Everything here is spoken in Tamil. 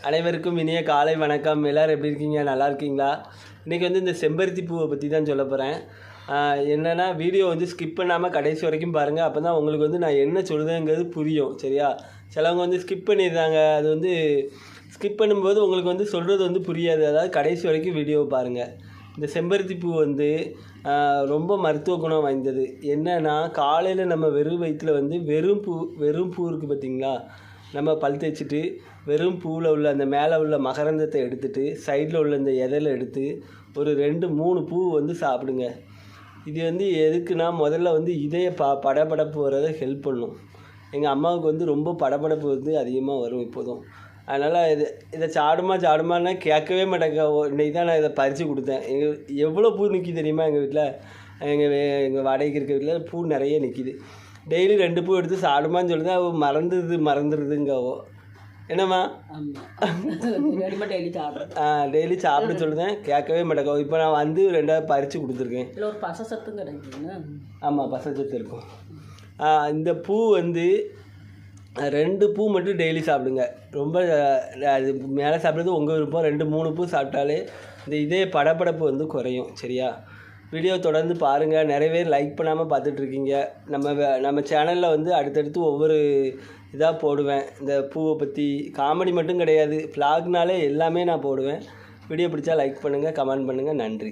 அனைவருக்கும் இனிய காலை வணக்கம். எல்லோரும் எப்படி இருக்கீங்க? நல்லா இருக்கீங்களா? இன்றைக்கி வந்து இந்த செம்பருத்தி பூவை பற்றி தான் சொல்ல போகிறேன். என்னென்னா வீடியோ வந்து ஸ்கிப் பண்ணாமல் கடைசி வரைக்கும் பாருங்கள். அப்போ தான் உங்களுக்கு வந்து நான் என்ன சொல்லுதேங்கிறது புரியும். சரியா? சிலவங்க வந்து ஸ்கிப் பண்ணிடுறாங்க. அது வந்து ஸ்கிப் பண்ணும்போது உங்களுக்கு வந்து சொல்கிறது வந்து புரியாது. அதாவது கடைசி வரைக்கும் வீடியோவை பாருங்கள். இந்த செம்பருத்தி பூ வந்து ரொம்ப மருத்துவ குணம் வாய்ந்தது. என்னென்னா காலையில் நம்ம வெறும் வயிற்றில் வந்து வெறும் பூ இருக்குது பார்த்திங்களா? நம்ம பல் தேய்ச்சிட்டு வெறும் பூவில் உள்ள அந்த மேலே உள்ள மகரந்தத்தை எடுத்துகிட்டு சைடில் உள்ள இந்த இலையில எடுத்து ஒரு 2-3 பூ வந்து சாப்பிடுங்க. இது வந்து எதுக்குன்னா முதல்ல வந்து இதய படபடப்பு வரதை ஹெல்ப் பண்ணும். எங்கள் அம்மாவுக்கு வந்து ரொம்ப படபடப்பு வந்து அதிகமாக வரும் இப்போதும். அதனால் இதை சாடுமான்னா கேட்கவே மாட்டேங்க. இன்றைக்கி தான் நான் இதை பறித்து கொடுத்தேன். எவ்வளோ பூ நிற்கிது தெரியுமா? எங்கள் வீட்டில் எங்கள் வாடகைக்கு இருக்க வீட்டில் பூ நிறைய நிற்கிது. டெய்லி 2 பூ எடுத்து சாடுமான்னு சொல்லுது. அவள் மறந்துடுதுங்கவோ. என்னம்மா? டெய்லி சாப்பிட சொல்லுதேன், கேட்கவே மாட்டேங்க. இப்போ நான் வந்து 2 பறித்து கொடுத்துருக்கேன். ஒரு பசசத்து கிடைக்குதுங்க. ஆமாம், பசசத்து இருக்கும். இந்த பூ வந்து 2 பூ மட்டும் டெய்லி சாப்பிடுங்க. ரொம்ப அது மேலே சாப்பிட்றது உங்கள் விருப்பம். 2-3 பூ சாப்பிட்டாலே இந்த இதே படபடப்பு வந்து குறையும். சரியா? வீடியோ தொடர்ந்து பாருங்கள். நிறைய பேர் லைக் பண்ணாமல் பார்த்துட்ருக்கீங்க. நம்ம சேனலில் வந்து அடுத்தடுத்து ஒவ்வொரு இதாக போடுவேன். இந்த பூவை பற்றி காமெடி மட்டும் கிடையாது, ஃப்ளாக்னாலே எல்லாமே நான் போடுவேன். வீடியோ பிடிச்சா லைக் பண்ணுங்கள், கமெண்ட் பண்ணுங்கள். நன்றி.